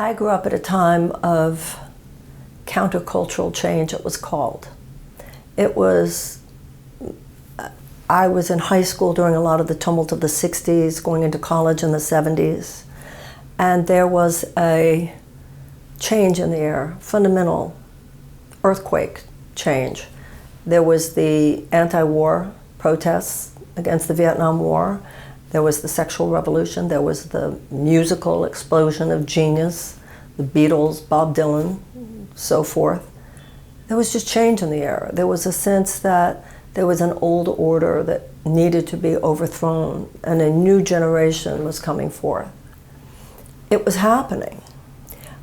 I grew up at a time of countercultural change, it was called. It was, I was in high school during a lot of the tumult of the 60s, going into college in the 70s, and there was a change in the air, fundamental earthquake change. There was the anti-war protests against the Vietnam War. There was the sexual revolution. There was the musical explosion of genius, the Beatles, Bob Dylan, so forth. There was just change in the air. There was a sense that there was an old order that needed to be overthrown and a new generation was coming forth. It was happening.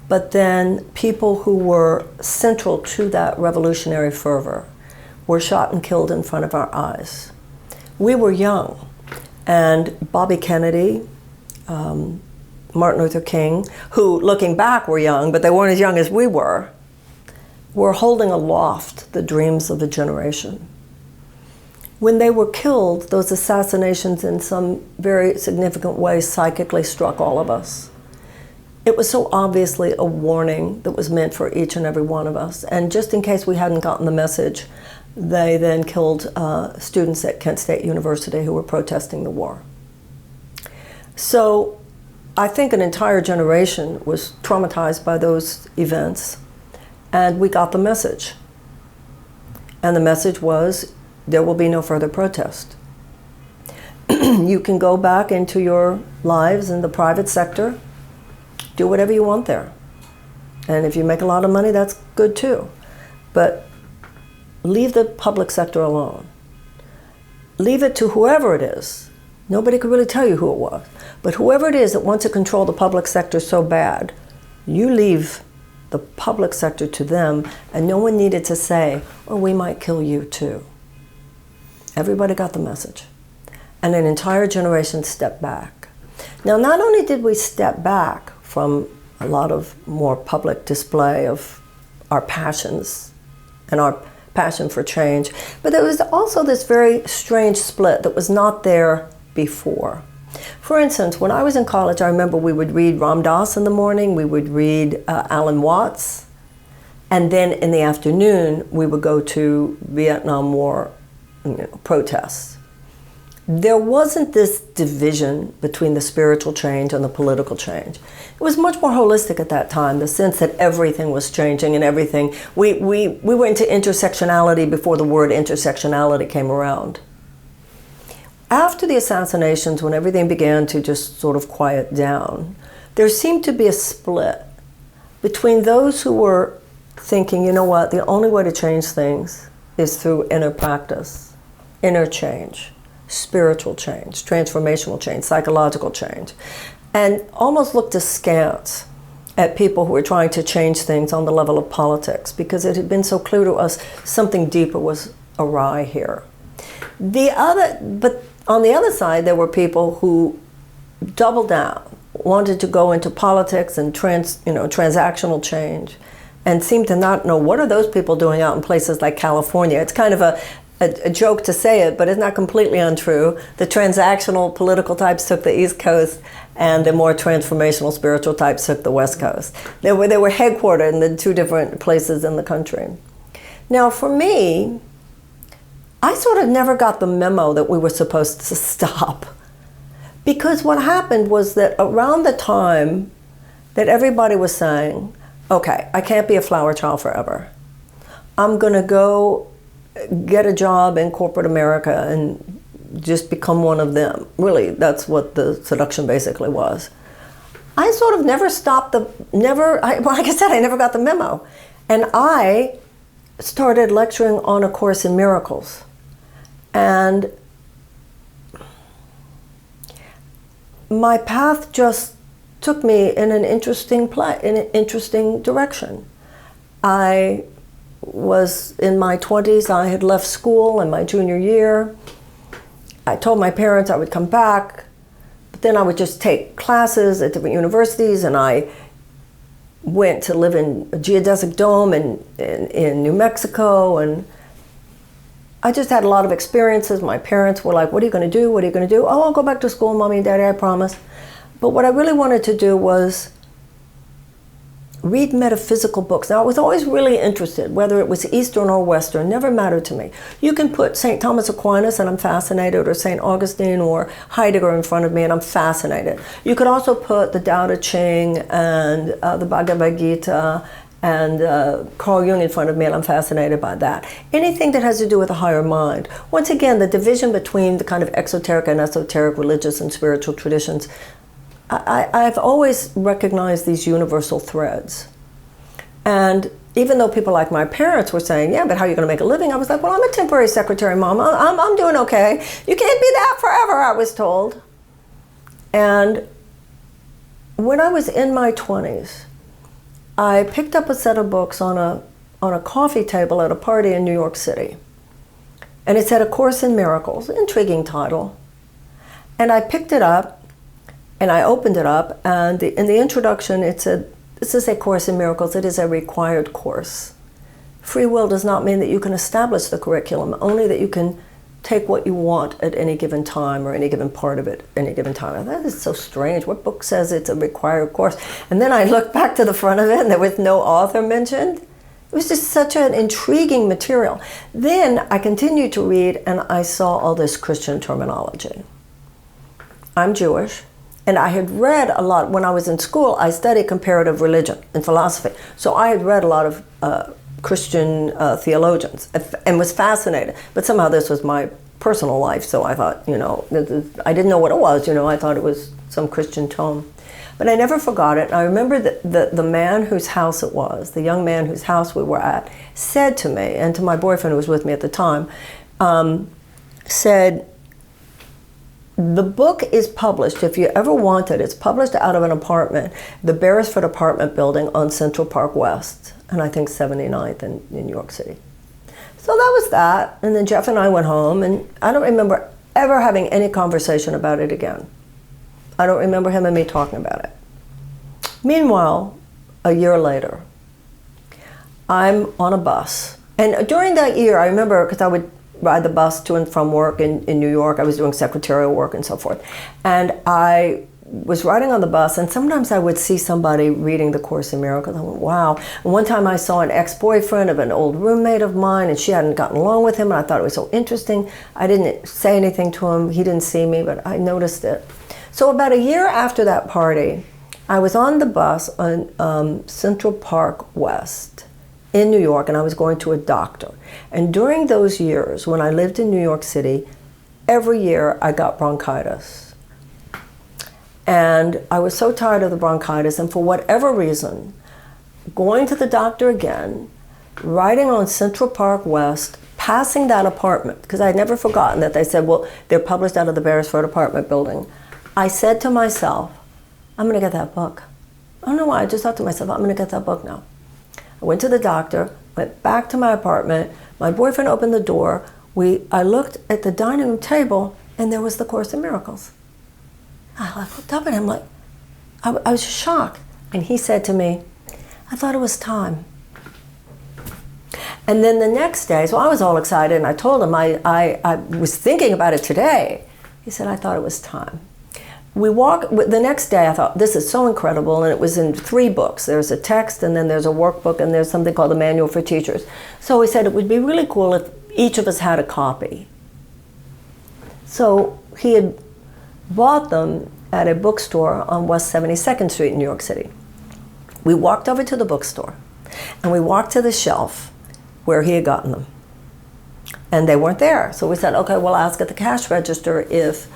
But then people who were central to that revolutionary fervor were shot and killed in front of our eyes. We were young, and Bobby Kennedy, Martin Luther King, who looking back were young, but they weren't as young as we were holding aloft the dreams of a generation. When they were killed, those assassinations in some very significant way psychically struck all of us. It was so obviously a warning that was meant for each and every one of us. And just in case we hadn't gotten the message, they then killed students at Kent State University who were protesting the war. So I think an entire generation was traumatized by those events, and we got the message. And the message was, there will be no further protest. You can go back into your lives in the private sector, do whatever you want there. And if you make a lot of money, that's good too. But leave the public sector alone. Leave it to whoever it is. Nobody could really tell you who it was. But whoever it is that wants to control the public sector so bad, you leave the public sector to them, and no one needed to say, oh, we might kill you too. Everybody got the message. And an entire generation stepped back. Now, not only did we step back from a lot of more public display of our passions and our passion for change, but there was also this very strange split that was not there before. For instance, when I was in college, I remember we would read Ram Dass in the morning, we would read Alan Watts, and then in the afternoon, we would go to Vietnam War protests. There wasn't this division between the spiritual change and the political change. It was much more holistic at that time, the sense that everything was changing and everything. We went into intersectionality before the word intersectionality came around. After the assassinations, when everything began to just sort of quiet down, there seemed to be a split between those who were thinking, you know what, the only way to change things is through inner practice, inner change, spiritual change, transformational change, psychological change, and almost looked askance at people who were trying to change things on the level of politics, because it had been so clear to us something deeper was awry here. But on the other side, there were people who doubled down, wanted to go into politics and transactional change, and seemed to not know what are those people doing out in places like California. It's kind of a joke to say it, but it's not completely untrue. The transactional political types took the East Coast, and the more transformational spiritual types took the West Coast. They were headquartered in the two different places in the country. Now, for me, I sort of never got the memo that we were supposed to stop. Because what happened was that around the time that everybody was saying, okay, I can't be a flower child forever. I'm going to go get a job in corporate America and just become one of them. Really, that's what the seduction basically was. I sort of never stopped like I said, I never got the memo. And I started lecturing on A Course in Miracles. And my path just took me in an interesting direction. I was in my 20s. I had left school in my junior year. I told my parents I would come back, but then I would just take classes at different universities, and I went to live in a geodesic dome in New Mexico, and I just had a lot of experiences. My parents were like, what are you going to do? What are you going to do? Oh, I'll go back to school, Mommy and Daddy, I promise. But what I really wanted to do was read metaphysical books. Now, I was always really interested, whether it was Eastern or Western, never mattered to me. You can put St. Thomas Aquinas and I'm fascinated, or St. Augustine or Heidegger in front of me and I'm fascinated. You could also put the Tao Te Ching and the Bhagavad Gita and Carl Jung in front of me, and I'm fascinated by that. Anything that has to do with the higher mind. Once again, the division between the kind of exoteric and esoteric religious and spiritual traditions, I've always recognized these universal threads. And even though people like my parents were saying, yeah, but how are you going to make a living? I was like, well, I'm a temporary secretary, Mom. I'm doing okay. You can't be that forever, I was told. And when I was in my 20s, I picked up a set of books on a coffee table at a party in New York City. And it said A Course in Miracles, intriguing title. And I picked it up and I opened it up, and in the introduction it said, this is a Course in Miracles, it is a required course. Free will does not mean that you can establish the curriculum, only that you can take what you want at any given time or any given part of it at any given time. That is so strange. What book says it's a required course? And then I looked back to the front of it and there was no author mentioned. It was just such an intriguing material. Then I continued to read and I saw all this Christian terminology. I'm Jewish, and I had read a lot. When I was in school, I studied comparative religion and philosophy. So I had read a lot of Christian theologians and was fascinated. But somehow this was my personal life, so I thought, I didn't know what it was, I thought it was some Christian tome. But I never forgot it. And I remember that the man whose house it was, the young man whose house we were at, said to me, and to my boyfriend who was with me at the time, said, the book is published, if you ever want it, it's published out of an apartment, the Beresford apartment building on Central Park West, and I think 79th in New York City. So that was that, and then Jeff and I went home, and I don't remember ever having any conversation about it again. I don't remember him and me talking about it. Meanwhile, a year later, I'm on a bus, and during that year, I remember, because I would ride the bus to and from work in New York. I was doing secretarial work and so forth. And I was riding on the bus, and sometimes I would see somebody reading the Course in Miracles. I went, wow. And one time I saw an ex-boyfriend of an old roommate of mine, and she hadn't gotten along with him, and I thought it was so interesting. I didn't say anything to him. He didn't see me, but I noticed it. So about a year after that party, I was on the bus on Central Park West in New York, and I was going to a doctor. And during those years, when I lived in New York City, every year I got bronchitis. And I was so tired of the bronchitis, and for whatever reason, going to the doctor again, riding on Central Park West, passing that apartment, because I had never forgotten that they said, well, they're published out of the Beresford apartment building. I said to myself, I'm gonna get that book. I don't know why, I just thought to myself, I'm gonna get that book now. I went to the doctor, went back to my apartment, my boyfriend opened the door, I looked at the dining room table, and there was the Course in Miracles. I looked up at him like, I was just shocked. And he said to me, I thought it was time. And then the next day, so I was all excited, and I told him I was thinking about it today. He said, I thought it was time. The next day I thought, this is so incredible, and it was in 3 books. There's a text, and then there's a workbook, and there's something called a manual for teachers. So he said it would be really cool if each of us had a copy. So he had bought them at a bookstore on West 72nd Street in New York City. We walked over to the bookstore, and we walked to the shelf where he had gotten them. And they weren't there. So we said, okay, we'll ask at the cash register if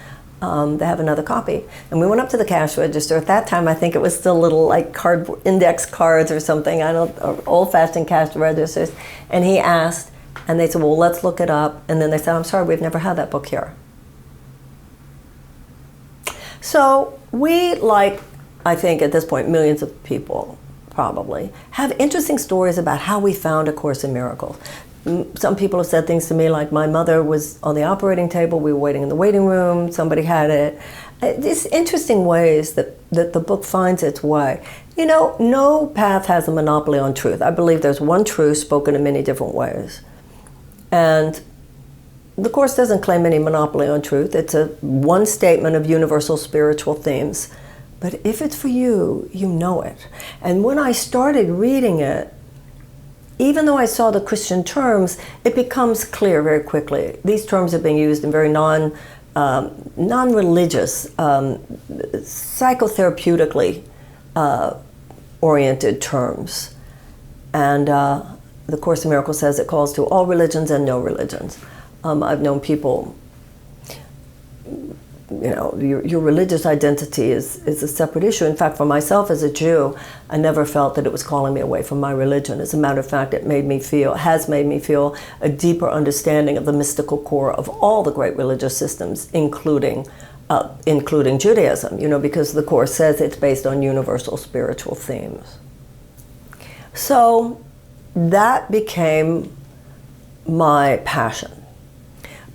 they have another copy. And we went up to the cash register. At that time, I think it was still little like index cards or something, old-fashioned cash registers. And he asked, and they said, well, let's look it up. And then they said, I'm sorry, we've never had that book here. So we, like, I think at this point, millions of people probably, have interesting stories about how we found A Course in Miracles. Some people have said things to me like, my mother was on the operating table, we were waiting in the waiting room, somebody had it. These interesting ways that the book finds its way. No path has a monopoly on truth. I believe there's one truth spoken in many different ways. And the Course doesn't claim any monopoly on truth. It's one statement of universal spiritual themes. But if it's for you, you know it. And when I started reading it, even though I saw the Christian terms, it becomes clear very quickly. These terms are being used in very non-religious, psychotherapeutically oriented terms. And the Course in Miracles says it calls to all religions and no religions. I've known people, you know, your religious identity is a separate issue. In fact, for myself as a Jew, I never felt that it was calling me away from my religion. As a matter of fact, it has made me feel a deeper understanding of the mystical core of all the great religious systems, including Judaism, you know, because the Course says it's based on universal spiritual themes. So that became my passion.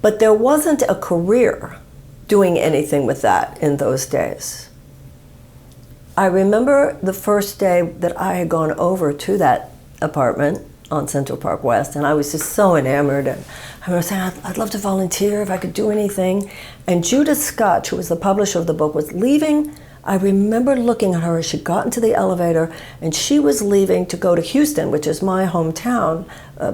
But there wasn't a career doing anything with that in those days. I remember the first day that I had gone over to that apartment on Central Park West, and I was just so enamored, and I remember saying, I'd love to volunteer if I could do anything. And Judith Scotch, who was the publisher of the book, was leaving. I remember looking at her as she got into the elevator, and she was leaving to go to Houston, which is my hometown,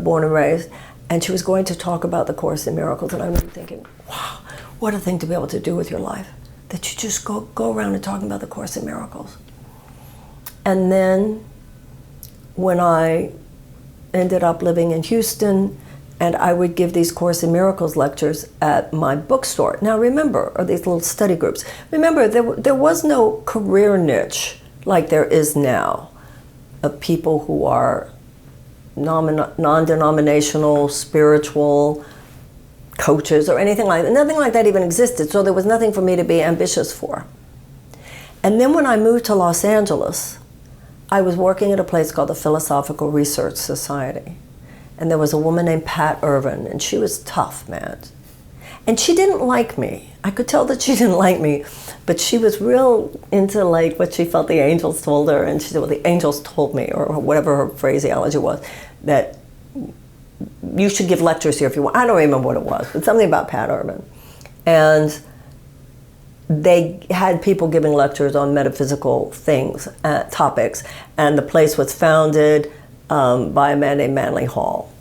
born and raised, and she was going to talk about the Course in Miracles. And I remember thinking, wow, what a thing to be able to do with your life, that you just go around and talking about the Course in Miracles. And then when I ended up living in Houston, and I would give these Course in Miracles lectures at my bookstore. Now remember, or these little study groups, remember there was no career niche like there is now of people who are non-denominational, spiritual coaches or anything like that. Nothing like that even existed, so there was nothing for me to be ambitious for. And then when I moved to Los Angeles, I was working at a place called the Philosophical Research Society. And there was a woman named Pat Irvin, and she was tough, man. And she didn't like me. I could tell that she didn't like me, but she was real into like what she felt the angels told her, and she said, well, the angels told me, or whatever her phraseology was, that you should give lectures here if you want. I don't remember what it was, but something about Pat Irvin. And they had people giving lectures on metaphysical things, topics, and the place was founded by a man named Manly Hall.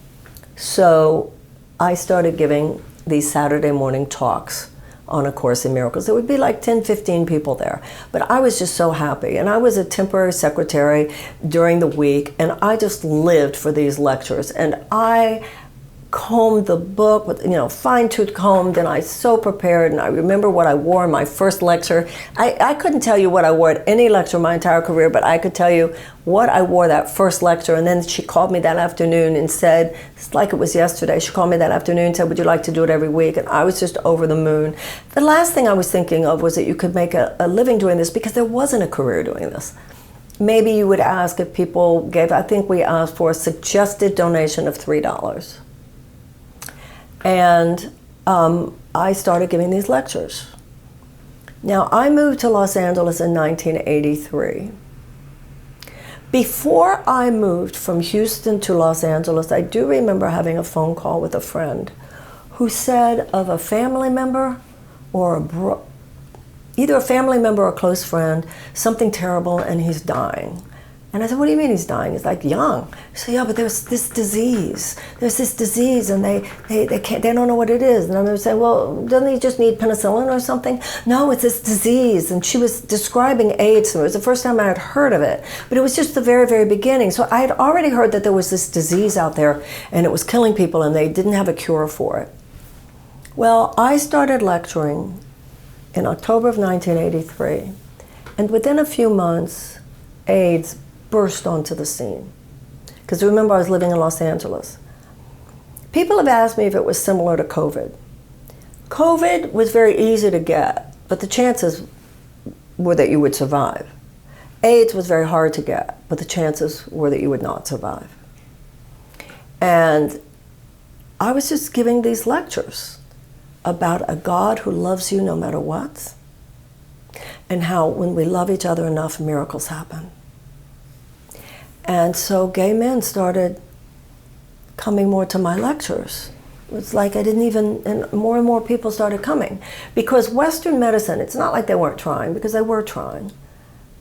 So I started giving these Saturday morning talks on A Course in Miracles. There would be like 10, 15 people there. But I was just so happy. And I was a temporary secretary during the week, and I just lived for these lectures. And I combed the book with, you know, fine-tooth combed, and I so prepared, and I remember what I wore in my first lecture. I couldn't tell you what I wore at any lecture my entire career, but I could tell you what I wore that first lecture. And then she called me that afternoon and said, it's like it was yesterday, she called me that afternoon and said, would you like to do it every week? And I was just over the moon. The last thing I was thinking of was that you could make a living doing this, because there wasn't a career doing this. Maybe you would ask if people gave, I think we asked for a suggested donation of $3. And I started giving these lectures. Now, I moved to Los Angeles in 1983. Before I moved from Houston to Los Angeles, I do remember having a phone call with a friend who said of a family member or either a family member or a close friend, something terrible, and he's dying. And I said, what do you mean he's dying? He's like young. She said, yeah, but there's this disease. There's this disease, and they don't know what it is. And I'm saying, well, doesn't he just need penicillin or something? No, it's this disease. And she was describing AIDS. It was the first time I had heard of it. But it was just the very, very beginning. So I had already heard that there was this disease out there, and it was killing people, and they didn't have a cure for it. Well, I started lecturing in October of 1983. And within a few months, AIDS burst onto the scene. Because remember, I was living in Los Angeles. People have asked me if it was similar to COVID. COVID was very easy to get, but the chances were that you would survive. AIDS was very hard to get, but the chances were that you would not survive. And I was just giving these lectures about a God who loves you no matter what, and how when we love each other enough, miracles happen. And so gay men started coming more to my lectures. It's like I didn't even, and more people started coming. Because Western medicine, it's not like they weren't trying, because they were trying,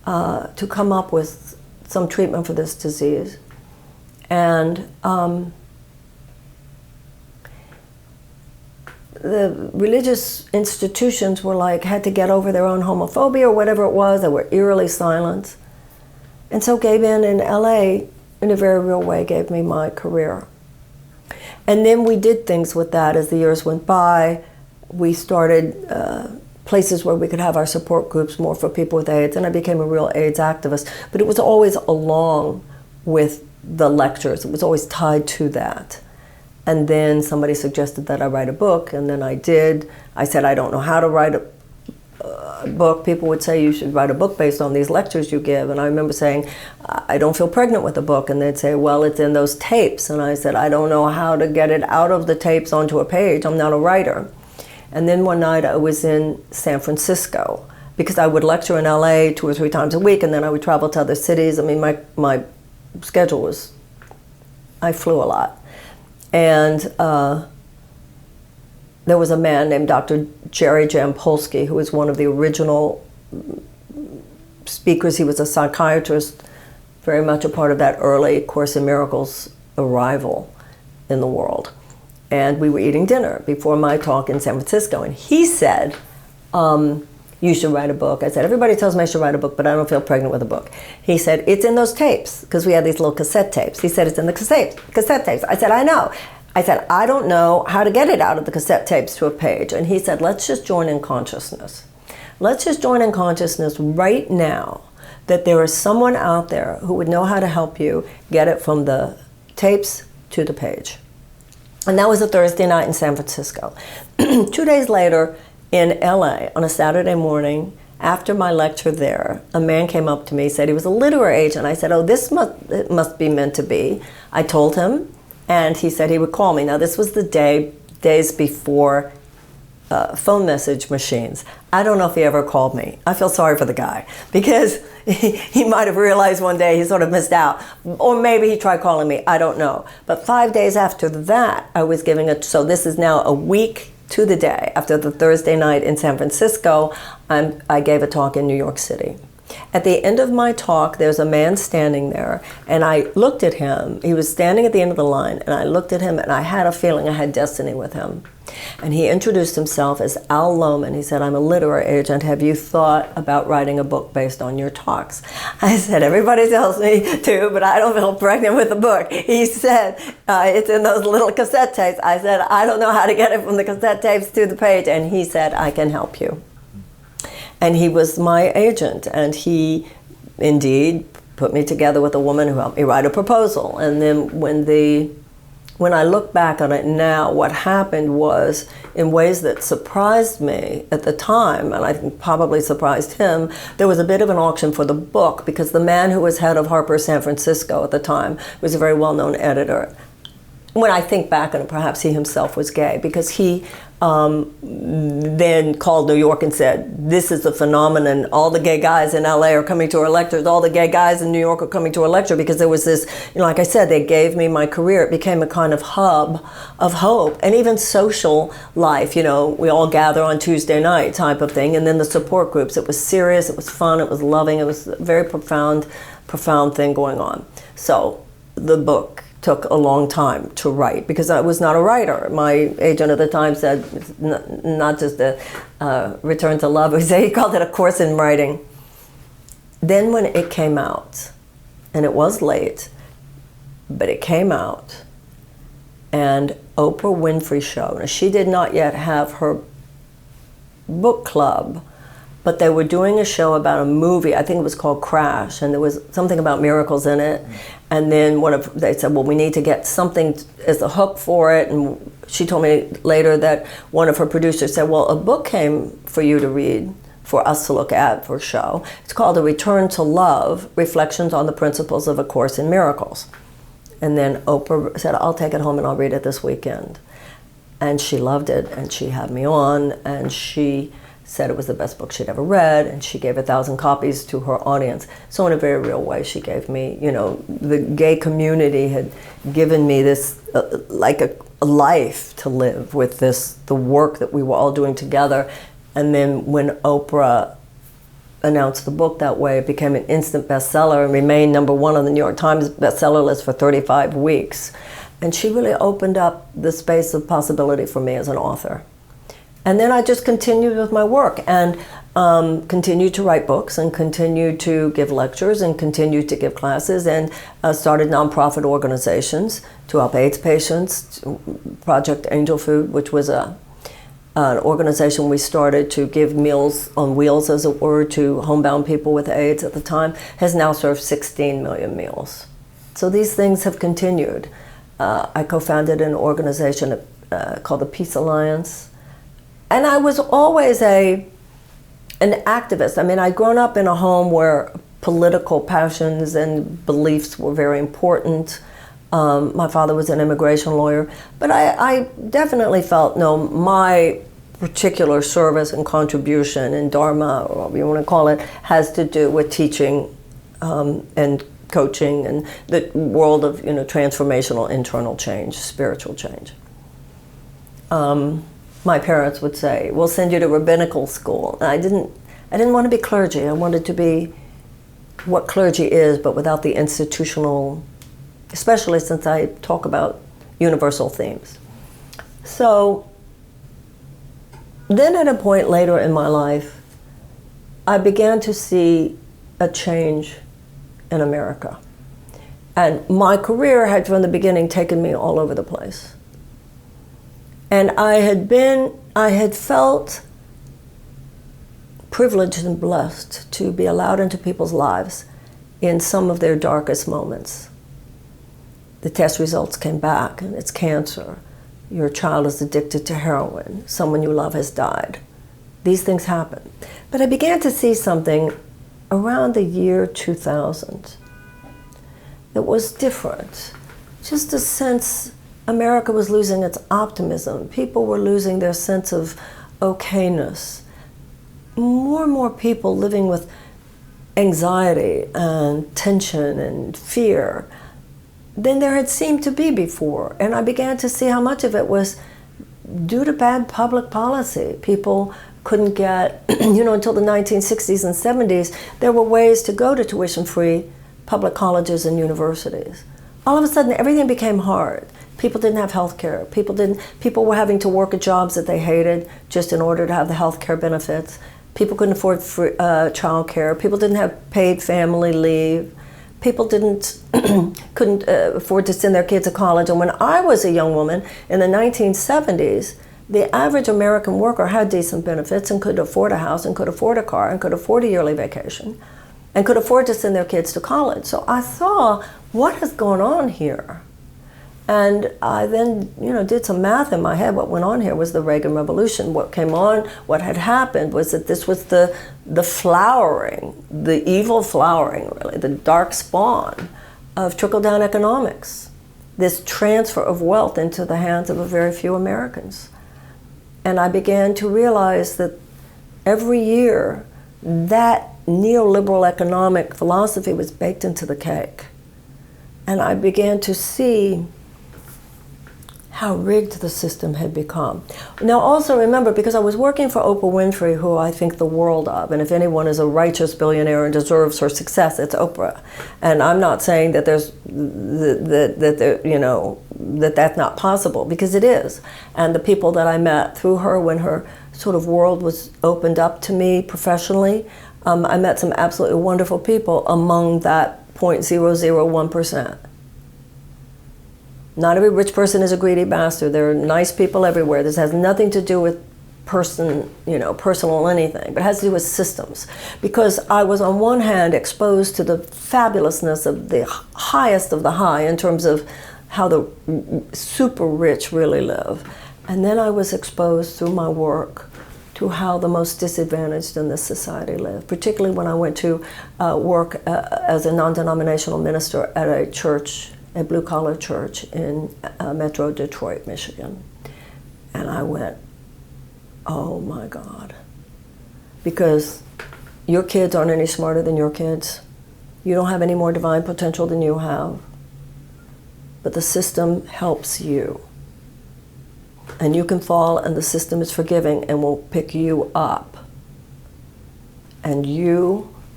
to come up with some treatment for this disease. And the religious institutions were like, had to get over their own homophobia or whatever it was. They were eerily silent. And so gay men in LA, in a very real way, gave me my career. And then we did things with that as the years went by. We started places where we could have our support groups more for people with AIDS, and I became a real AIDS activist. But it was always along with the lectures. It was always tied to that. And then somebody suggested that I write a book, and then I did. I said, I don't know how to write a book. People would say, you should write a book based on these lectures you give. And I remember saying, I don't feel pregnant with a book. And they'd say, well, it's in those tapes. And I said, I don't know how to get it out of the tapes onto a page. I'm not a writer. And then one night I was in San Francisco, because I would lecture in LA 2 or 3 times a week, and then I would travel to other cities. I mean, my schedule was, I flew a lot. And there was a man named Dr. Jerry Jampolsky, who was one of the original speakers. He was a psychiatrist, very much a part of that early Course in Miracles arrival in the world. And we were eating dinner before my talk in San Francisco, and he said, you should write a book. I said, everybody tells me I should write a book, but I don't feel pregnant with a book. He said, it's in those tapes, because we had these little cassette tapes. He said, it's in the cassette tapes. I said, I know. I said, I don't know how to get it out of the cassette tapes to a page. And he said, let's just join in consciousness. Let's just join in consciousness right now that there is someone out there who would know how to help you get it from the tapes to the page. And that was a Thursday night in San Francisco. 2 days later, in LA, on a Saturday morning, after my lecture there, a man came up to me, said he was a literary agent. I said, oh, this must be meant to be. I told him, and he said he would call me. Now, this was the days before phone message machines. I don't know if he ever called me. I feel sorry for the guy, because he might have realized one day he sort of missed out. Or maybe he tried calling me, I don't know. But 5 days after that, I was giving so this is now a week to the day after the Thursday night in San Francisco, I gave a talk in New York City. At the end of my talk, there's a man standing there, and I looked at him. He was standing at the end of the line, and I looked at him, and I had a feeling I had destiny with him. And he introduced himself as Al Lohman. He said, I'm a literary agent. Have you thought about writing a book based on your talks? I said, everybody tells me to, but I don't feel pregnant with a book. He said, it's in those little cassette tapes. I said, I don't know how to get it from the cassette tapes to the page. And he said, I can help you. And he was my agent, and he indeed put me together with a woman who helped me write a proposal. And then when I look back on it now, what happened was, in ways that surprised me at the time, and I think probably surprised him, there was a bit of an auction for the book, because the man who was head of Harper's San Francisco at the time was a very well-known editor. When I think back on it, perhaps he himself was gay, because he then called New York and said, this is a phenomenon. All the gay guys in LA are coming to our lectures. All the gay guys in New York are coming to our lecture, because there was this, like I said, they gave me my career. It became a kind of hub of hope, and even social life. We all gather on Tuesday night type of thing. And then the support groups. It was serious. It was fun. It was loving. It was a very profound thing going on. So the book took a long time to write, because I was not a writer. My agent at the time said, not just a return to love, he called it a course in writing. Then when it came out, and it was late, but it came out, and Oprah Winfrey Show, now she did not yet have her book club, but they were doing a show about a movie, I think it was called Crash, and there was something about miracles in it. And then they said, well, we need to get something as a hook for it. And she told me later that one of her producers said, well, a book came for you to read, for us to look at for a show. It's called A Return to Love, Reflections on the Principles of A Course in Miracles. And then Oprah said, I'll take it home and I'll read it this weekend. And she loved it, and she had me on, and she said it was the best book she'd ever read, and she gave 1,000 copies to her audience. So in a very real way, she gave me, the gay community had given me this, like a life to live with the work that we were all doing together. And then when Oprah announced the book that way. It became an instant bestseller and remained #1 on the New York Times bestseller list for 35 weeks. And she really opened up the space of possibility for me as an author. And then I just continued with my work and continued to write books and continued to give lectures and continued to give classes and started nonprofit organizations to help AIDS patients, Project Angel Food, which was an organization we started to give meals on wheels, as it were, to homebound people with AIDS at the time, has now served 16 million meals. So these things have continued. I co-founded an organization called the Peace Alliance. And I was always an activist. I mean, I'd grown up in a home where political passions and beliefs were very important. My father was an immigration lawyer. But I definitely felt, no, my particular service and contribution and dharma, or whatever you want to call it, has to do with teaching and coaching and the world of, you know, transformational internal change, spiritual change. My parents would say, "We'll send you to rabbinical school." And I didn't want to be clergy. I wanted to be what clergy is, but without the institutional, especially since I talk about universal themes. So then at a point later in my life, I began to see a change in America. And my career had from the beginning taken me all over the place. And I had felt privileged and blessed to be allowed into people's lives in some of their darkest moments. The test results came back and it's cancer. Your child is addicted to heroin. Someone you love has died. These things happen. But I began to see something around the year 2000 that was different. Just a sense America was losing its optimism. People were losing their sense of okayness. More and more people living with anxiety and tension and fear than there had seemed to be before. And I began to see how much of it was due to bad public policy. People couldn't get, until the 1960s and 70s, there were ways to go to tuition-free public colleges and universities. All of a sudden, everything became hard. People didn't have health care. People were having to work at jobs that they hated just in order to have the health care benefits. People couldn't afford free, child care. People didn't have paid family leave. People couldn't afford to send their kids to college. And when I was a young woman in the 1970s, the average American worker had decent benefits and could afford a house and could afford a car and could afford a yearly vacation and could afford to send their kids to college. So I saw what has gone on here. And I then, did some math in my head. What went on here was the Reagan Revolution. What came on, what had happened was that this was the flowering, the evil flowering, really, the dark spawn of trickle-down economics, this transfer of wealth into the hands of a very few Americans. And I began to realize that every year that neoliberal economic philosophy was baked into the cake. And I began to see how rigged the system had become. Now also remember, because I was working for Oprah Winfrey, who I think the world of, and if anyone is a righteous billionaire and deserves her success, it's Oprah. And I'm not saying that that's not possible, because it is. And the people that I met through her, when her sort of world was opened up to me professionally, I met some absolutely wonderful people among that 0.001%. Not every rich person is a greedy bastard. There are nice people everywhere. This has nothing to do with personal anything, but it has to do with systems. Because I was on one hand exposed to the fabulousness of the highest of the high in terms of how the super rich really live. And then I was exposed through my work to how the most disadvantaged in this society live, particularly when I went to work as a non-denominational minister at a church, a blue-collar church in Metro Detroit, Michigan. And I went, oh my God. Because your kids aren't any smarter than your kids. You don't have any more divine potential than you have. But the system helps you. And you can fall, and the system is forgiving and will pick you up. And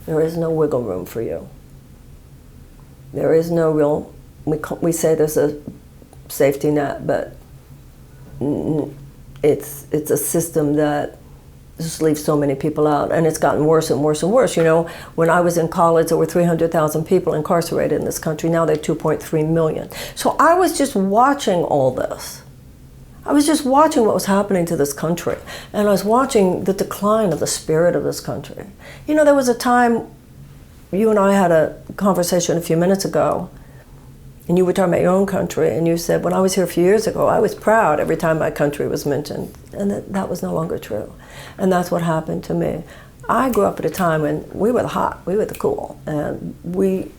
there is no wiggle room for you. There is no real, we say there's a safety net, but it's a system that just leaves so many people out, and it's gotten worse and worse and worse. You know, when I was in college, there were 300,000 people incarcerated in this country. Now they're 2.3 million. So I was just watching all this. I was just watching what was happening to this country, and I was watching the decline of the spirit of this country. You know, there was a time, you and I had a conversation a few minutes ago, and you were talking about your own country, and you said, when I was here a few years ago, I was proud every time my country was mentioned, and that was no longer true. And that's what happened to me. I grew up at a time when we were the hot, we were the cool, and we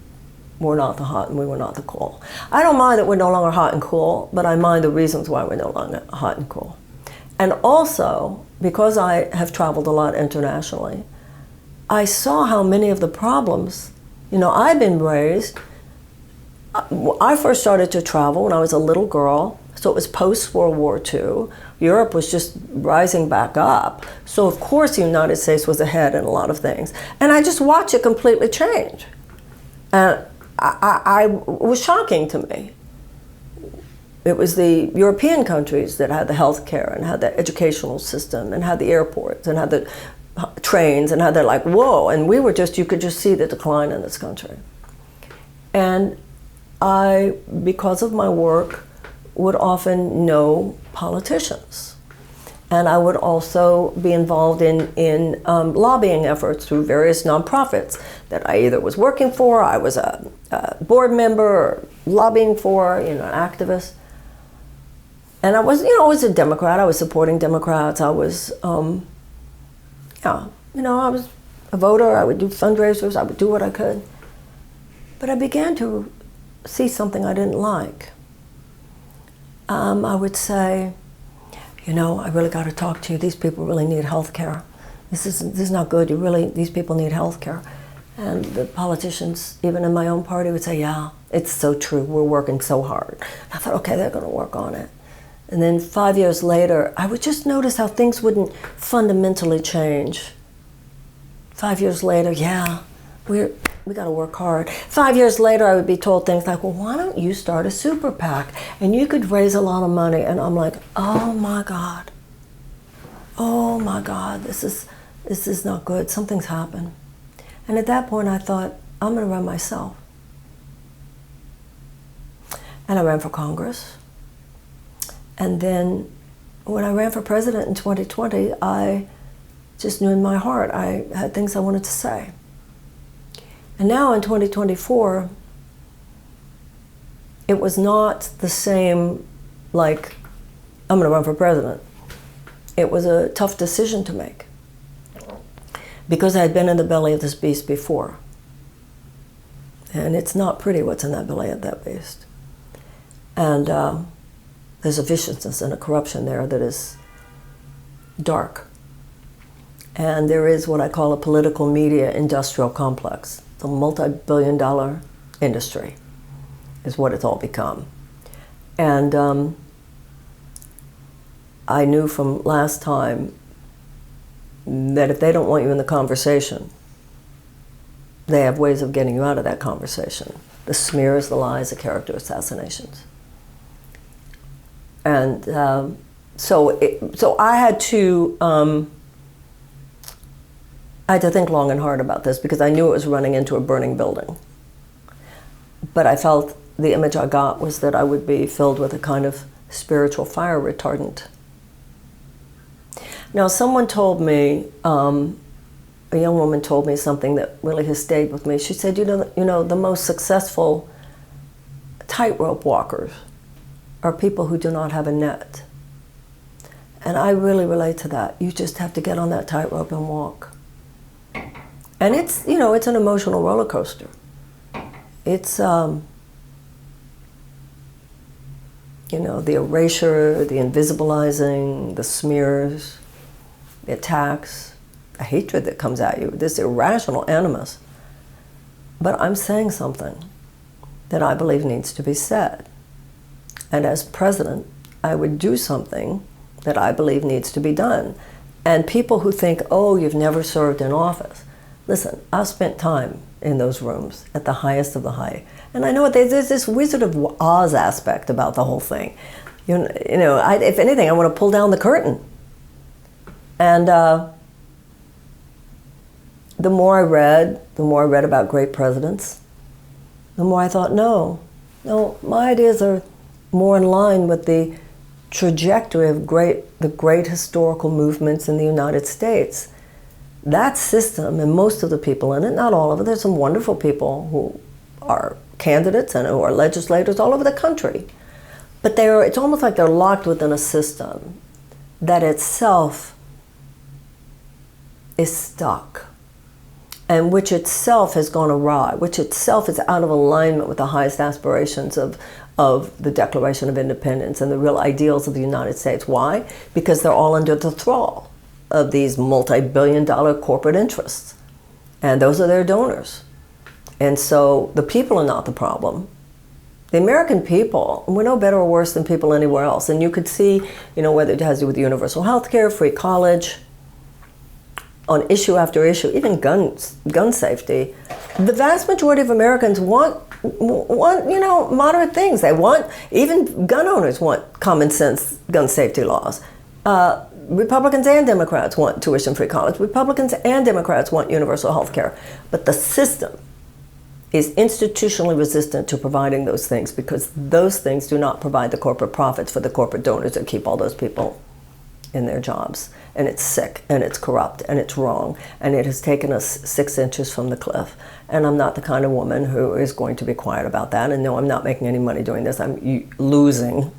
were not the hot and we were not the cool. I don't mind that we're no longer hot and cool, but I mind the reasons why we're no longer hot and cool. And also, because I have traveled a lot internationally, I saw how many of the problems, you know, I've been raised, I first started to travel when I was a little girl, so it was post-World War II. Europe was just rising back up. So of course the United States was ahead in a lot of things. And I just watched it completely change. And it was shocking to me. It was the European countries that had the health care and had the educational system and had the airports and had the trains and had that, like, whoa. And we were just, you could just see the decline in this country. And I, because of my work, would often know politicians. And I would also be involved in lobbying efforts through various nonprofits that I either was working for, I was a board member, or lobbying for, you know, an activist. And I was, you know, I was a Democrat. I was supporting Democrats. I was, yeah, you know, I was a voter. I would do fundraisers. I would do what I could. But I began to see something I didn't like. I would say, you know, I really got to talk to you. These people really need health care. This is not good. These people need health care. And the politicians, even in my own party, would say, yeah, it's so true. We're working so hard. I thought, okay, they're going to work on it. And then 5 years later, I would just notice how things wouldn't fundamentally change. 5 years later, yeah, we got to work hard. 5 years later, I would be told things like, well, why don't you start a super PAC? And you could raise a lot of money. And I'm like, oh my God. Oh my God, this is not good. Something's happened. And at that point, I thought, I'm going to run myself. And I ran for Congress. And then when I ran for president in 2020, I just knew in my heart I had things I wanted to say. And now in 2024, it was not the same, like, I'm going to run for president. It was a tough decision to make because I had been in the belly of this beast before. And it's not pretty what's in that belly of that beast. And there's a viciousness and a corruption there that is dark. And there is what I call a political media industrial complex. It's a multi-billion-dollar industry is what it's all become. And I knew from last time that if they don't want you in the conversation, they have ways of getting you out of that conversation. The smears, the lies, the character assassinations. And so I had to think long and hard about this because I knew it was running into a burning building. But I felt the image I got was that I would be filled with a kind of spiritual fire retardant. Now, someone told me, a young woman told me something that really has stayed with me. She said, you know, the most successful tightrope walkers are people who do not have a net. And I really relate to that. You just have to get on that tightrope and walk. And it's, you know, it's an emotional roller coaster. It's, you know, the erasure, the invisibilizing, the smears, the attacks, the hatred that comes at you, this irrational animus. But I'm saying something that I believe needs to be said. And as president, I would do something that I believe needs to be done. And people who think, oh, you've never served in office. Listen, I've spent time in those rooms at the highest of the high. And I know there's this Wizard of Oz aspect about the whole thing. If anything, I want to pull down the curtain. And the more I read about great presidents, the more I thought, no, my ideas are more in line with the trajectory of the great historical movements in the United States. That system, and most of the people in it, not all of it, there's some wonderful people who are candidates and who are legislators all over the country. But it's almost like they're locked within a system that itself is stuck, and which itself has gone awry, which itself is out of alignment with the highest aspirations of the Declaration of Independence and the real ideals of the United States. Why? Because they're all under the thrall of these multi-billion-dollar corporate interests. And those are their donors. And so the people are not the problem. The American people, we're no better or worse than people anywhere else. And you could see, whether it has to do with universal health care, free college, on issue after issue, even gun safety, the vast majority of Americans want moderate things. They want, even gun owners want common sense gun safety laws. Republicans and Democrats want tuition-free college. Republicans and Democrats want universal health care. But the system is institutionally resistant to providing those things, because those things do not provide the corporate profits for the corporate donors that keep all those people in their jobs. And it's sick, and it's corrupt, and it's wrong, and it has taken us 6 inches from the cliff. And I'm not the kind of woman who is going to be quiet about that. And no, I'm not making any money doing this. I'm losing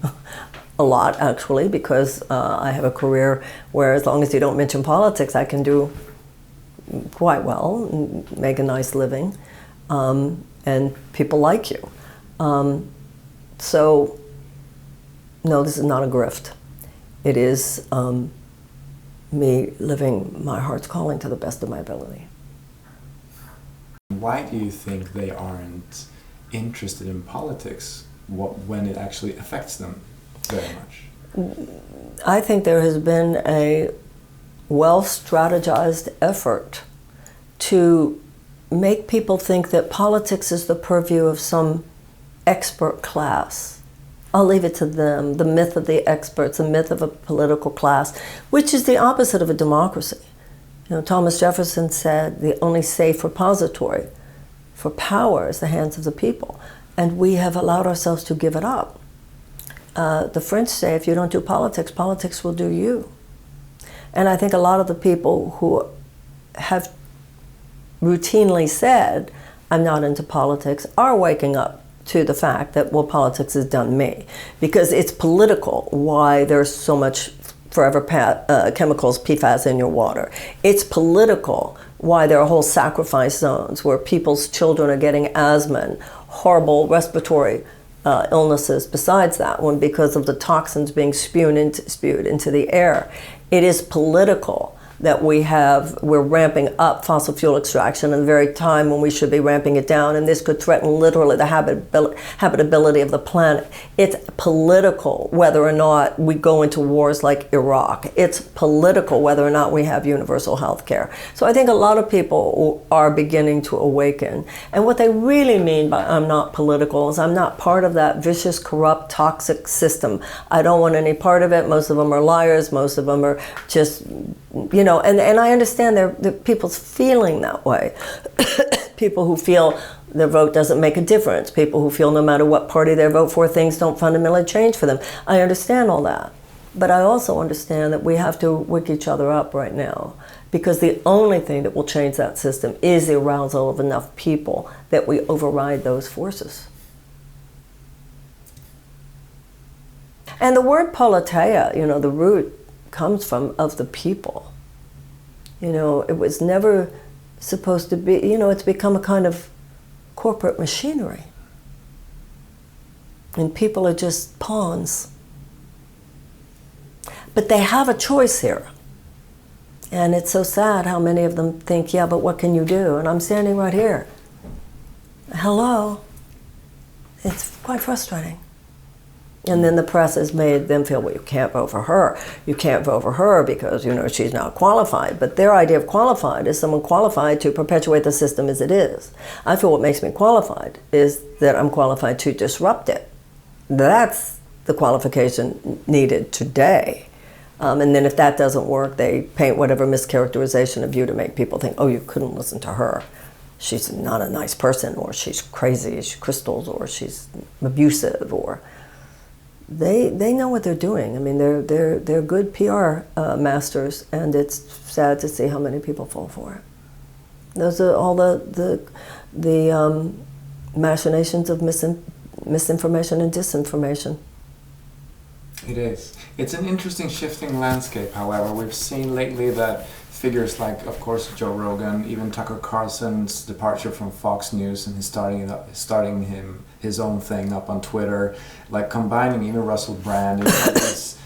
a lot, actually, because I have a career where, as long as you don't mention politics, I can do quite well and make a nice living, and people like you. So, no, this is not a grift. It is me living my heart's calling to the best of my ability. Why do you think they aren't interested in politics when it actually affects them very much? I think there has been a well-strategized effort to make people think that politics is the purview of some expert class. I'll leave it to them, the myth of the experts, the myth of a political class, which is the opposite of a democracy. Thomas Jefferson said the only safe repository for power is the hands of the people, and we have allowed ourselves to give it up. The French say, if you don't do politics, politics will do you. And I think a lot of the people who have routinely said, I'm not into politics, are waking up to the fact that, well, politics has done me. Because it's political why there's so much forever chemicals, PFAS, in your water. It's political why there are whole sacrifice zones where people's children are getting asthma and horrible respiratory illnesses besides that one because of the toxins being spewed into the air. It is political that we're ramping up fossil fuel extraction at the very time when we should be ramping it down, and this could threaten literally the habitability of the planet. It's political whether or not we go into wars like Iraq. It's political whether or not we have universal health care. So I think a lot of people are beginning to awaken. And what they really mean by I'm not political is I'm not part of that vicious, corrupt, toxic system. I don't want any part of it. Most of them are liars. Most of them are just, and I understand the people's feeling that way. People who feel their vote doesn't make a difference. People who feel no matter what party they vote for, things don't fundamentally change for them. I understand all that. But I also understand that we have to wake each other up right now, because the only thing that will change that system is the arousal of enough people that we override those forces. And the word politeia, the root comes from of the people. It was never supposed to be, it's become a kind of corporate machinery. And people are just pawns. But they have a choice here. And it's so sad how many of them think, yeah, but what can you do? And I'm standing right here. Hello. It's quite frustrating. And then the press has made them feel, well, you can't vote for her. You can't vote for her because, she's not qualified. But their idea of qualified is someone qualified to perpetuate the system as it is. I feel what makes me qualified is that I'm qualified to disrupt it. That's the qualification needed today. And then if that doesn't work, they paint whatever mischaracterization of you to make people think, oh, you couldn't listen to her. She's not a nice person, or she's crazy, she's crystals, or she's abusive, or... They know what they're doing. I mean, they're good PR masters, and it's sad to see how many people fall for it. Those are all the machinations of misinformation and disinformation. It is. It's an interesting shifting landscape, however. We've seen lately that figures like, of course, Joe Rogan, even Tucker Carlson's departure from Fox News and starting his own thing up on Twitter, like combining even Russell Brand and all these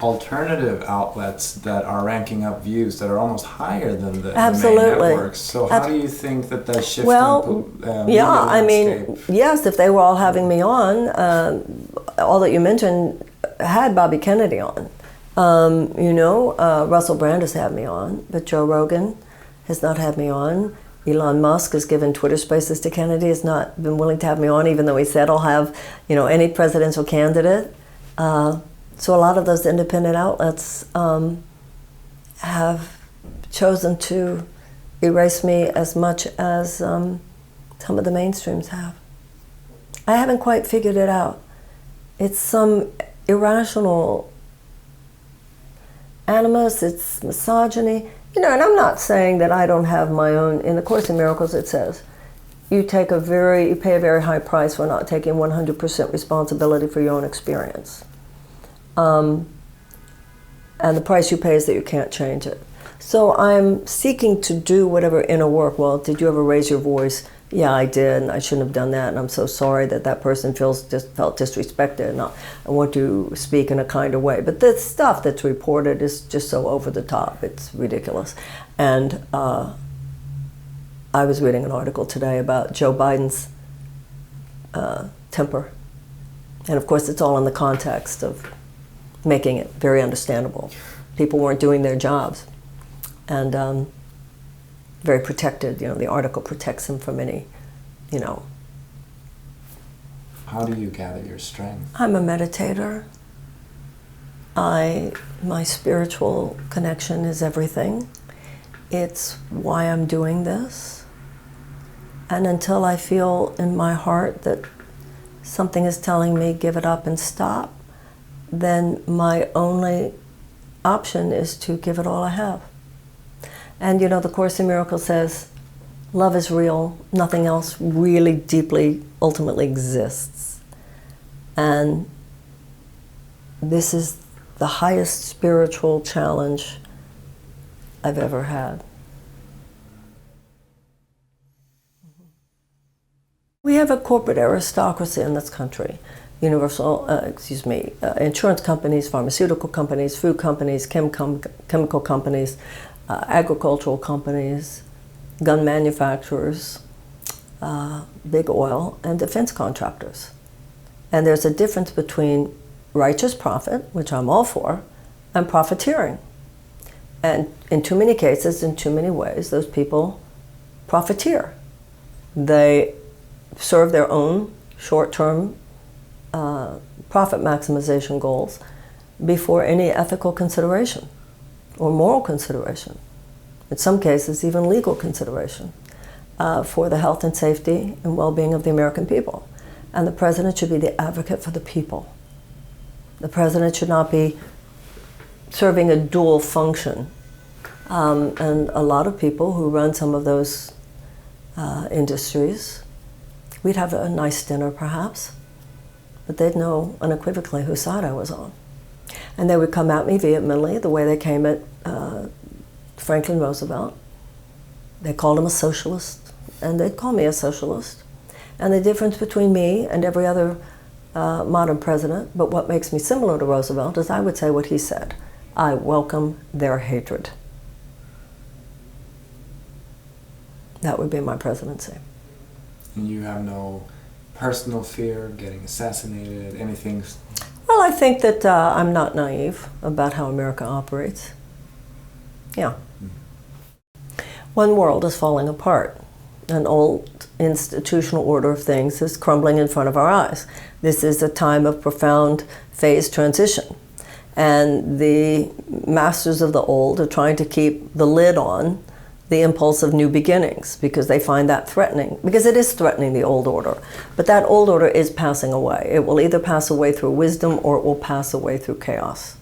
alternative outlets that are ranking up views that are almost higher than the main networks. So how do you think that shifting yeah, I mean, yes, if they were all having me on, all that you mentioned had Bobby Kennedy on. Russell Brand has had me on, but Joe Rogan has not had me on. Elon Musk has given Twitter Spaces to Kennedy, has not been willing to have me on, even though he said I'll have, any presidential candidate. So a lot of those independent outlets have chosen to erase me as much as some of the mainstreams have. I haven't quite figured it out. It's some irrational animus, it's misogyny, and I'm not saying that I don't have my own. In the Course in Miracles it says, you pay a very high price for not taking 100% responsibility for your own experience. And the price you pay is that you can't change it. So I'm seeking to do whatever inner work. Well, did you ever raise your voice? Yeah, I did, and I shouldn't have done that, and I'm so sorry that person felt disrespected, and I want to speak in a kinder way. But the stuff that's reported is just so over the top, it's ridiculous. And I was reading an article today about Joe Biden's temper. And of course, it's all in the context of making it very understandable. People weren't doing their jobs. And very protected, the article protects him from any, How do you gather your strength? I'm a meditator. My spiritual connection is everything. It's why I'm doing this. And until I feel in my heart that something is telling me give it up and stop, then my only option is to give it all I have. And the Course in Miracles says, love is real, nothing else really deeply, ultimately exists. And this is the highest spiritual challenge I've ever had. We have a corporate aristocracy in this country. Insurance companies, pharmaceutical companies, food companies, chemical companies, agricultural companies, gun manufacturers, big oil, and defense contractors. And there's a difference between righteous profit, which I'm all for, and profiteering. And in too many cases, in too many ways, those people profiteer. They serve their own short-term profit maximization goals before any ethical consideration or moral consideration. In some cases, even legal consideration for the health and safety and well-being of the American people. And the president should be the advocate for the people. The president should not be serving a dual function. And a lot of people who run some of those industries, we'd have a nice dinner perhaps, but they'd know unequivocally whose side I was on. And they would come at me vehemently the way they came at Franklin Roosevelt. They called him a socialist, and they'd call me a socialist. And the difference between me and every other modern president, but what makes me similar to Roosevelt, is I would say what he said. I welcome their hatred. That would be my presidency. And you have no personal fear of getting assassinated, anything? Well, I think that I'm not naive about how America operates. Yeah. One world is falling apart. An old institutional order of things is crumbling in front of our eyes. This is a time of profound phase transition. And the masters of the old are trying to keep the lid on the impulse of new beginnings because they find that threatening, because it is threatening the old order. But that old order is passing away. It will either pass away through wisdom or it will pass away through chaos.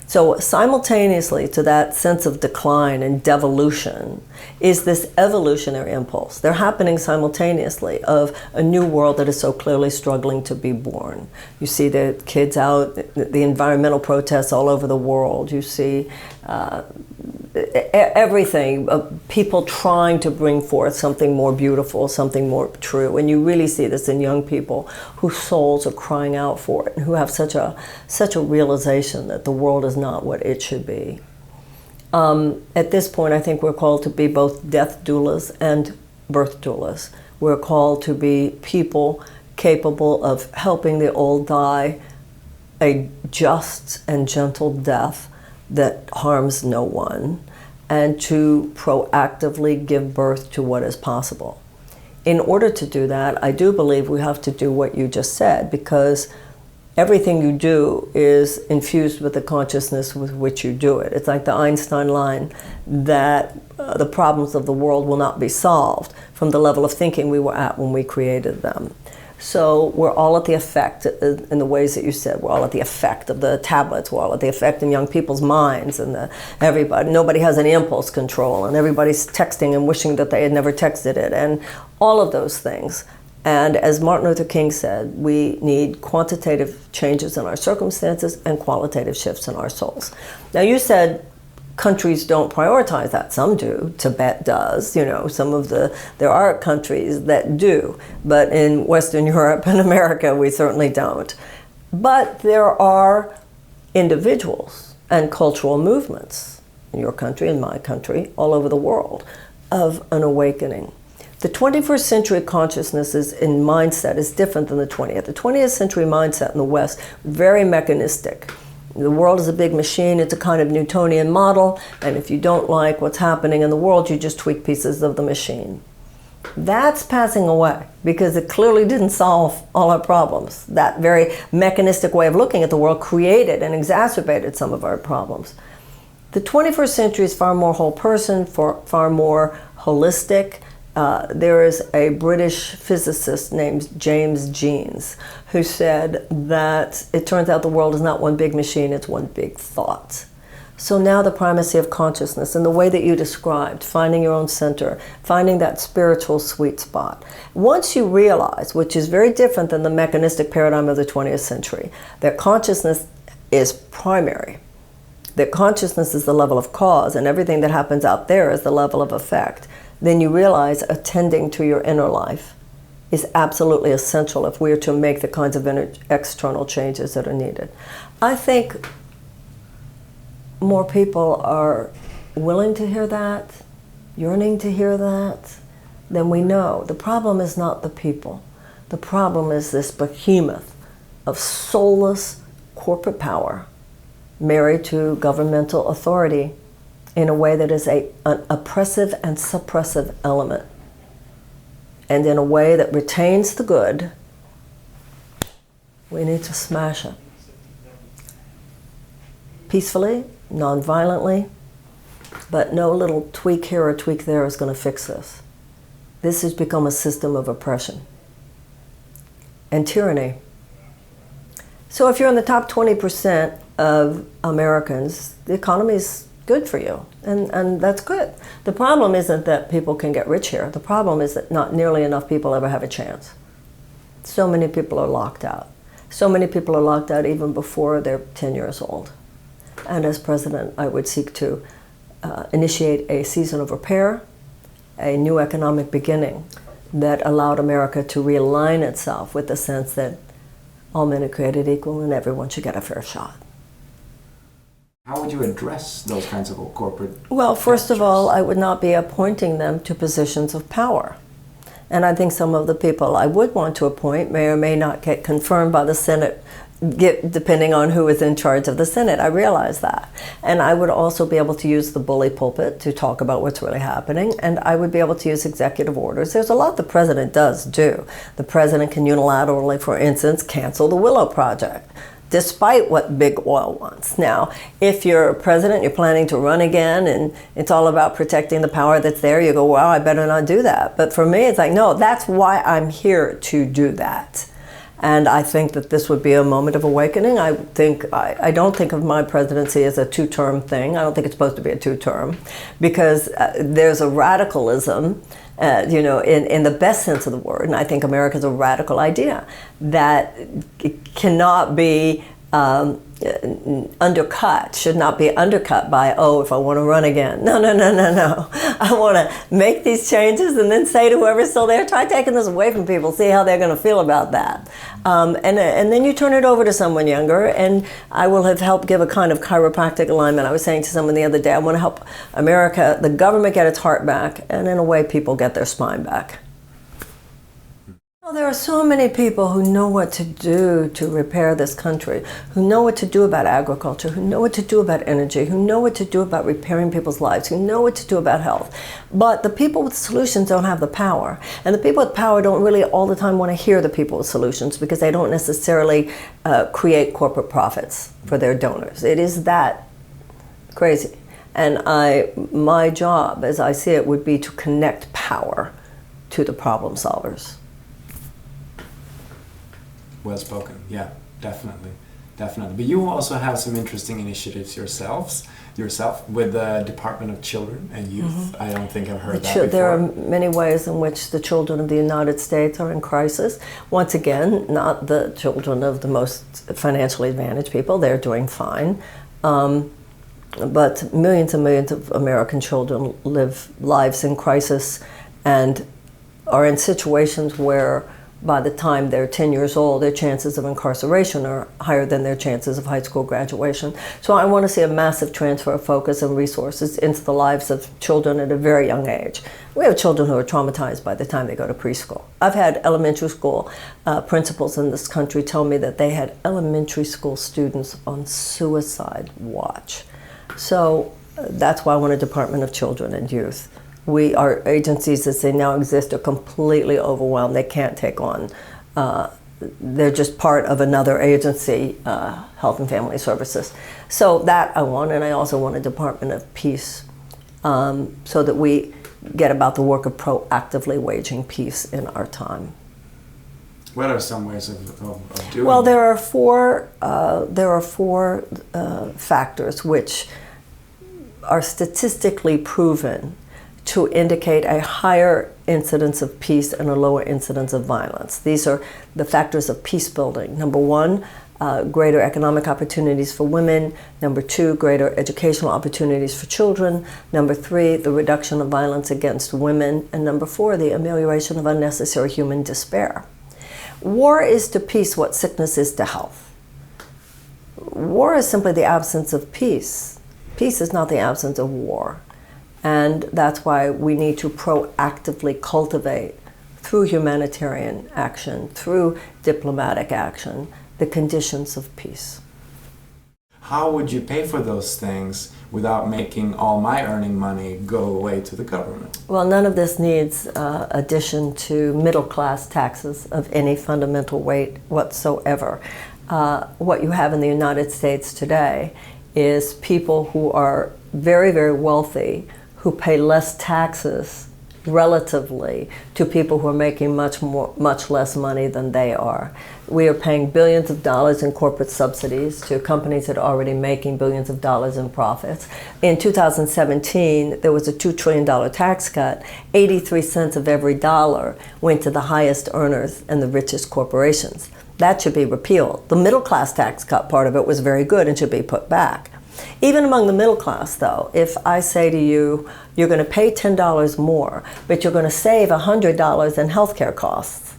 So simultaneously to that sense of decline and devolution is this evolutionary impulse. They're happening simultaneously of a new world that is so clearly struggling to be born. You see the kids out, the environmental protests all over the world. You see everything, people trying to bring forth something more beautiful, something more true. And you really see this in young people whose souls are crying out for it and who have such a realization that the world is not what it should be. At this point, I think we're called to be both death doulas and birth doulas. We're called to be people capable of helping the old die a just and gentle death that harms no one, and to proactively give birth to what is possible. In order to do that, I do believe we have to do what you just said, because everything you do is infused with the consciousness with which you do it. It's like the Einstein line that the problems of the world will not be solved from the level of thinking we were at when we created them. So we're all at the effect, in the ways that you said, we're all at the effect of the tablets, we're all at the effect in young people's minds, and nobody has any impulse control, and everybody's texting and wishing that they had never texted it, and all of those things. And as Martin Luther King said, we need quantitative changes in our circumstances and qualitative shifts in our souls. Now you said countries don't prioritize that. Some do. Tibet does. There are countries that do, but in Western Europe and America, we certainly don't. But there are individuals and cultural movements in your country, in my country, all over the world, of an awakening. The 21st century consciousness and mindset is different than the 20th. The 20th century mindset in the West, very mechanistic. The world is a big machine, it's a kind of Newtonian model, and if you don't like what's happening in the world, you just tweak pieces of the machine. That's passing away because it clearly didn't solve all our problems. That very mechanistic way of looking at the world created and exacerbated some of our problems. The 21st century is far more whole person, far more holistic. There is a British physicist named James Jeans who said that it turns out the world is not one big machine, it's one big thought. So now the primacy of consciousness and the way that you described, finding your own center, finding that spiritual sweet spot. Once you realize, which is very different than the mechanistic paradigm of the 20th century, that consciousness is primary, that consciousness is the level of cause and everything that happens out there is the level of effect, then you realize attending to your inner life is absolutely essential if we are to make the kinds of external changes that are needed. I think more people are willing to hear that, yearning to hear that, than we know. The problem is not the people. The problem is this behemoth of soulless corporate power married to governmental authority in a way that is an oppressive and suppressive element, and in a way that retains the good. We need to smash it. Peacefully, non-violently, but no little tweak here or tweak there is going to fix this. This has become a system of oppression and tyranny. So if you're in the top 20% of Americans, the economy is good for you, and that's good. The problem isn't that people can get rich here. The problem is that not nearly enough people ever have a chance. So many people are locked out. So many people are locked out even before they're 10 years old. And as president, I would seek to initiate a season of repair, a new economic beginning that allowed America to realign itself with the sense that all men are created equal and everyone should get a fair shot. How would you address those kinds of corporate... Well, first of all, I would not be appointing them to positions of power. And I think some of the people I would want to appoint may or may not get confirmed by the Senate depending on who is in charge of the Senate. I realize that. And I would also be able to use the bully pulpit to talk about what's really happening, and I would be able to use executive orders. There's a lot the president does do. The president can unilaterally, for instance, cancel the Willow Project, despite what big oil wants. Now, if you're president, you're planning to run again, and it's all about protecting the power that's there, you go, well, I better not do that. But for me, it's like, no, that's why I'm here to do that. And I think that this would be a moment of awakening. I don't think of my presidency as a two-term thing. I don't think it's supposed to be a two-term, because there's a radicalism, in the best sense of the word, and I think America's a radical idea that cannot be undercut, should not be undercut by, oh, if I want to run again. No. I want to make these changes and then say to whoever's still there, try taking this away from people, see how they're going to feel about that. And then you turn it over to someone younger, and I will have helped give a kind of chiropractic alignment. I was saying to someone the other day, I want to help America, the government, get its heart back, and in a way, people get their spine back. Well, there are so many people who know what to do to repair this country, who know what to do about agriculture, who know what to do about energy, who know what to do about repairing people's lives, who know what to do about health. But the people with solutions don't have the power. And the people with power don't really all the time want to hear the people with solutions, because they don't necessarily create corporate profits for their donors. It is that crazy. And my job, as I see it, would be to connect power to the problem solvers. Well spoken. Yeah, definitely. But you also have some interesting initiatives yourself with the Department of Children and Youth. Mm-hmm. I don't think I've heard that before. There are many ways in which the children of the United States are in crisis. Once again, not the children of the most financially advantaged people. They're doing fine. But millions and millions of American children live lives in crisis and are in situations where by the time they're 10 years old, their chances of incarceration are higher than their chances of high school graduation. So I want to see a massive transfer of focus and resources into the lives of children at a very young age. We have children who are traumatized by the time they go to preschool. I've had elementary school principals in this country tell me that they had elementary school students on suicide watch. So that's why I want a Department of Children and Youth. Our agencies, as they now exist, are completely overwhelmed. They can't take on, they're just part of another agency, Health and Family Services. So that I want, and I also want a Department of Peace, so that we get about the work of proactively waging peace in our time. What are some ways of doing Well, that? there are four factors which are statistically proven to indicate a higher incidence of peace and a lower incidence of violence. These are the factors of peace building. Number one, greater economic opportunities for women. Number two, greater educational opportunities for children. Number three, the reduction of violence against women. And number four, the amelioration of unnecessary human despair. War is to peace what sickness is to health. War is simply the absence of peace. Peace is not the absence of war. And that's why we need to proactively cultivate, through humanitarian action, through diplomatic action, the conditions of peace. How would you pay for those things without making all my earning money go away to the government? Well, none of this needs addition to middle-class taxes of any fundamental weight whatsoever. What you have in the United States today is people who are very, very wealthy, who pay less taxes relatively to people who are making much less money than they are. We are paying billions of dollars in corporate subsidies to companies that are already making billions of dollars in profits. In 2017, there was a $2 trillion tax cut. 83 cents of every dollar went to the highest earners and the richest corporations. That should be repealed. The middle class tax cut part of it was very good and should be put back. Even among the middle class, though, if I say to you, you're going to pay $10 more, but you're going to save $100 in healthcare costs,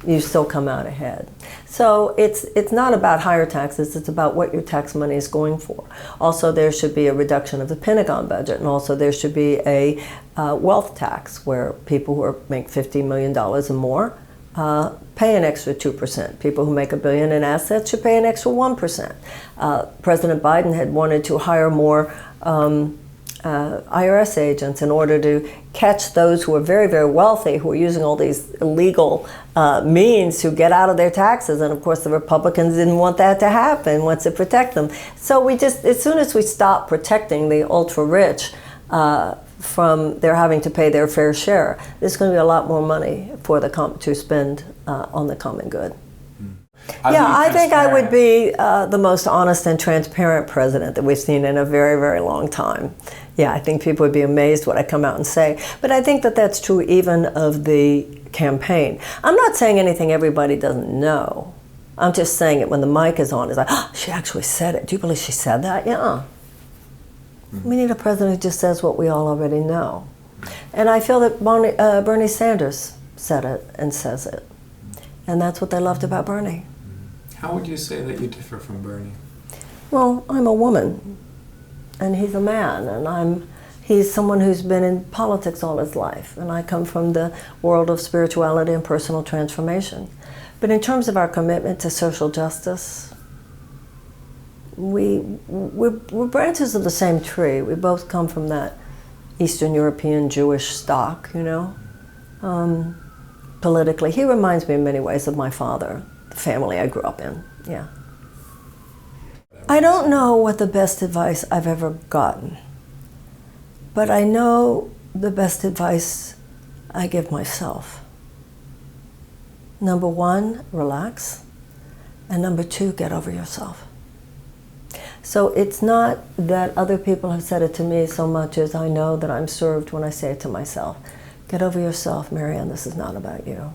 you still come out ahead. So it's not about higher taxes, it's about what your tax money is going for. Also, there should be a reduction of the Pentagon budget, and also there should be a wealth tax where people who make $50 million or more pay an extra 2%. People who make $1 billion in assets should pay an extra 1%. President Biden had wanted to hire more IRS agents in order to catch those who are very, very wealthy, who are using all these illegal means to get out of their taxes. And of course, the Republicans didn't want that to happen, wants to protect them. So we just, as soon as we stop protecting the ultra-rich from their having to pay their fair share, there's going to be a lot more money for to spend on the common good. I think I would be the most honest and transparent president that we've seen in a very, very long time. Yeah, I think people would be amazed what I come out and say. But I think that that's true even of the campaign. I'm not saying anything everybody doesn't know. I'm just saying it when the mic is on. It's like, oh, she actually said it. Do you believe she said that? Yeah. We need a president who just says what we all already know. And I feel that Bernie Sanders said it and says it. And that's what they loved about Bernie. How would you say that you differ from Bernie? Well, I'm a woman, and he's a man, and he's someone who's been in politics all his life, and I come from the world of spirituality and personal transformation. But in terms of our commitment to social justice, we're branches of the same tree. We both come from that Eastern European Jewish stock, you know. Politically, he reminds me in many ways of my father, the family I grew up in. Yeah. I don't know what the best advice I've ever gotten, but I know the best advice I give myself. Number one, relax, and number two, get over yourself. So it's not that other people have said it to me so much as I know that I'm served when I say it to myself. Get over yourself, Marianne, this is not about you.